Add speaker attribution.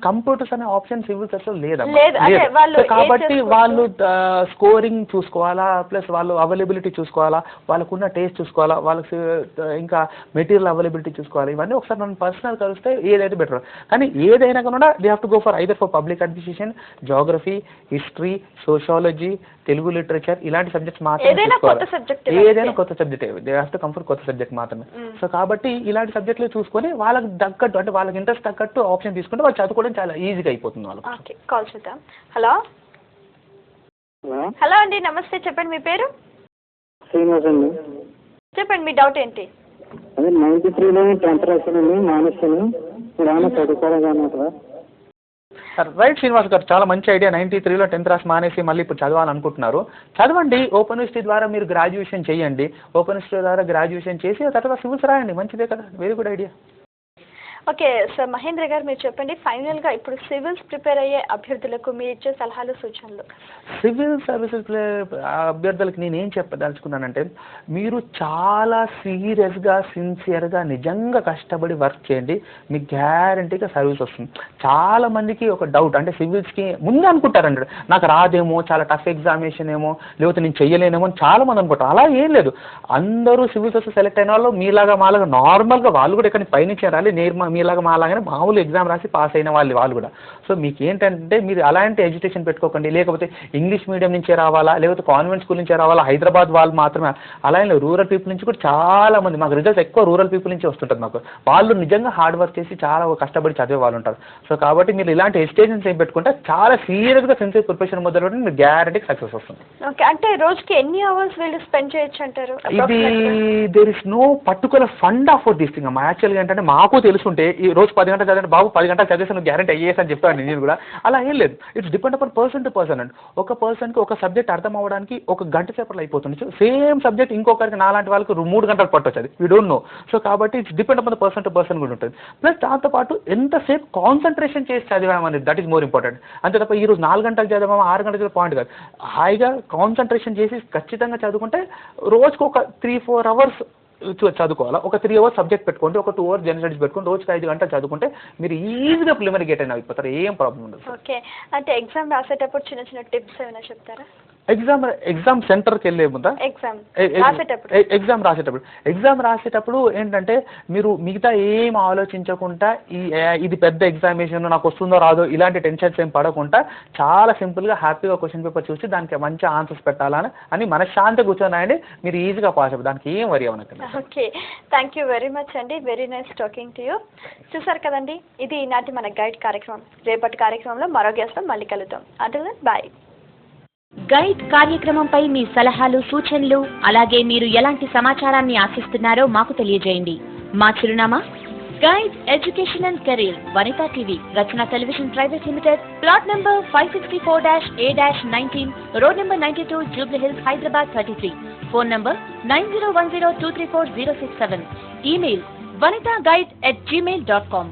Speaker 1: Computers అనే option civils అసలు
Speaker 2: లేదు,
Speaker 1: సో కాబట్టి వాళ్ళు స్కోరింగ్ చూసుకోవాలా, ప్లస్ వాళ్ళు అవైలబిలిటీ చూసుకోవాలా, వాళ్ళకున్న టేస్ట్ చూసుకోవాలా, వాళ్ళకి ఇంకా మెటీరియల్ అవైలబిలిటీ చూసుకోవాలి. ఇవన్నీ ఒకసారి మనం పర్సనల్ కలిస్తే ఏదైతే బెటర్. కానీ ఏదైనా కూడా they have to go for either for public administration, geography, history, sociology, Telugu literature, ఇలాంటి సబ్జెక్ట్స్ మాత్రమే చూసుకోవాలి. ఏదైనా కొత్త subject, they have to come for కొత్త సబ్జెక్ట్ మాత్రమే. సో కాబట్టి ఇలాంటి సబ్జెక్టులు చూసుకొని వాళ్ళకి తగ్గట్టు, అంటే వాళ్ళకి ఇంట్రెస్ట్ తగ్గట్టు ఆప్షన్ తీసుకుంటే వాళ్ళు చదువుకోవడం చాలా ఈజీగా అయిపోతుంది వాళ్ళకి.
Speaker 2: కాల్ చేద్దాం. హలో హలో అండి, నమస్తే, చెప్పండి మీ పేరు?
Speaker 3: శ్రీనివాస్ అండి.
Speaker 2: చెప్పండి మీ డౌట్ ఏంటి?
Speaker 3: అదే 93లో 10th రాశానండి, మానేశాను. ఇప్పుడు ఏమైనా చదువుకోవాలన్నమాట.
Speaker 1: రైట్ శ్రీనివాస్ గారు, చాలా మంచి ఐడియా. 93లో 10th రాసి మానేసి మళ్ళీ ఇప్పుడు చదవాలనుకుంటున్నారు. చదవండి. ఓపెన్ యూనివర్సిటీ ద్వారా మీరు గ్రాడ్యుయేషన్ చేయండి. ఓపెన్ యూనివర్సిటీ ద్వారా గ్రాడ్యుయేషన్ చేసి ఆ తర్వాత సివిల్స్ రాయండి. మంచిదే కదా, very good idea.
Speaker 2: Okay sir, Mahendra గారు మీరు చెప్పండి, ఫైనల్గా ఇప్పుడు సివిల్స్ ప్రిపేర్ అయ్యే అభ్యర్థులకు మీరు ఇచ్చే సలహాలు సూచనలు.
Speaker 1: సివిల్ సర్వీసెస్ అభ్యర్థులకు నేను ఏం చెప్పదలుచుకున్నానంటే, మీరు చాలా సీరియస్గా, సిన్సియర్గా, నిజంగా కష్టపడి వర్క్ చేయండి. మీకు గ్యారంటీగా సర్వీస్ వస్తుంది. చాలామందికి ఒక డౌట్, అంటే సివిల్స్కి ముందే అనుకుంటారండి, నాకు రాదేమో, చాలా టఫ్ ఎగ్జామినేషన్ ఏమో, లేకపోతే నేను చెయ్యలేనేమో అని చాలామంది అనుకుంటారు. అలా ఏం లేదు. అందరూ సివిల్స్ వస్తే సెలెక్ట్ అయిన వాళ్ళు మీలాగా మాలాగా నార్మల్గా వాళ్ళు కూడా ఇక్కడ పైనుంచి రాలి, మీలాగా మాలాగానే మామూలు ఎగ్జామ్ రాసి పాస్ అయిన వాళ్ళు కూడా. సో మీకు ఏంటంటే మీరు అలాంటి ఎడ్యుకేషన్ పెట్టుకోకండి. లేకపోతే ఇంగ్లీష్ మీడియం నుంచే రావాలా, లేకపోతే కాన్వెంట్ స్కూల్ నుంచే రావాలా, హైదరాబాద్ వాళ్ళు మాత్రమే అలా రూరల్ పీపుల్ నుంచి కూడా చాలా మంది, మాకు రిజల్ట్స్ ఎక్కువ రూరల్ పీపుల్ నుంచి వస్తుంటుంది. మాకు వాళ్ళు నిజంగా హార్డ్ వర్క్ చేసి చాలా కష్టపడి చదివే వాళ్ళు ఉంటారు. సో కాబట్టి మీరు ఇలాంటి ఎడ్యుకేషన్స్ ఏం పెట్టుకుంటే చాలా సీరియస్గా సిన్సియర్ ప్రిపరేషన్ మొదలు పెట్టి మీరు గ్యారంటీ సక్సెస్ వస్తుంది.
Speaker 2: ఓకే, అంటే రోజుకి ఎన్ని అవర్స్ వీళ్ళు స్పెండ్ చేయొచ్చు అంటారు?
Speaker 1: ఇది there is no particular fund of this thing. మా యాక్చువల్గా ఏంటంటే మాకు తెలుసుంటే ఈ రోజు 10 గంటలు చదివంటే బాబు 10 గంటలు చదివేసి గ్యారెంటీ అయ్యేసి అని చెప్తాను నేను కూడా. అలా ఏం లేదు. It's depend upon person to person అండి. ఒక పర్సన్కి ఒక సబ్జెక్ట్ అర్థం అవ్వడానికి ఒక గంట సేపట్లో అయిపోతుంది. సేమ్ సబ్జెక్ట్ ఇంకొకరికి నాలాంటి వాళ్ళకి 3 గంటలు పట్టొచ్చు. అది వీ డోంట్ నో. సో కాబట్టి it's depend upon person to person కూడా ఉంటుంది. ప్లస్ దాంతోపాటు ఎంతసేపు కాన్సన్ట్రేషన్ చేసి చదివామనేది, దట్ ఈస్ మోర్ ఇంపార్టెంట్. అంతే తప్ప ఈరోజు 4 గంటలు చదివామా 6 గంటలు చదివే పాయింట్ కాదు. హాయిగా కాన్సన్ట్రేషన్ చేసి ఖచ్చితంగా చదువుకుంటే రోజుకు ఒక 3-4 అవర్స్ చదువుకోవాలా. ఒక 3 అవర్స్ సబ్జెక్ట్ పెట్టుకోండి, ఒక 2 అవర్స్ జనరల్ స్టడీస్ పెట్టుకోండి, రోజుకి 5 గంటలు చదువుకుంటే మీరు ఈజీగా ప్రిలిమినరీ గేట్ అయినా అయిపోతారు. ఏం ప్రాబ్లం ఉండదు.
Speaker 2: ఓకే, అంటే ఎగ్జామ్ రాసేటప్పుడు చిన్న చిన్న టిప్స్ ఏమైనా చెప్తారా?
Speaker 1: ఎగ్జామ్ సెంటర్కి వెళ్ళే ముందా ఎగ్జామ్ రాసేటప్పుడు ఏంటంటే మీరు మిగతా ఏం ఆలోచించకుండా ఇది పెద్ద ఎగ్జామినేషన్ నాకు వస్తుందో రాదో ఇలాంటి టెన్షన్స్ ఏం పడకుండా చాలా సింపుల్గా హ్యాపీగా క్వశ్చన్ పేపర్ చూసి దానికి మంచి ఆన్సర్స్ పెట్టాలని అని మనశ్శాంతి కూర్చొని రాయండి. మీరు ఈజీగా పాస్ అవుతుంది. దానికి ఏం వరి అవ్వనక్కర్లేదు.
Speaker 2: Okay, thank you very much అండి. Very nice talking to you. చూసారు కదండి, ఇది ఈనాటి మన గైడ్ కార్యక్రమం. రేపటి కార్యక్రమంలో మరో గెస్ట్తో మళ్ళీ కలుద్దాం. Until then bye.
Speaker 4: గైడ్ కార్యక్రమంపై మీ సలహాలు, సూచనలు, అలాగే మీరు ఎలాంటి సమాచారాన్ని ఆశిస్తున్నారో మాకు తెలియజేయండి. మా చిరునామా guide education and career, Vanitha TV, Rachana television private limited, plot number 564-A-19, road number 92, Jubilee hills, Hyderabad 33. Phone number 9010234067. Email vanithaguide@gmail.com.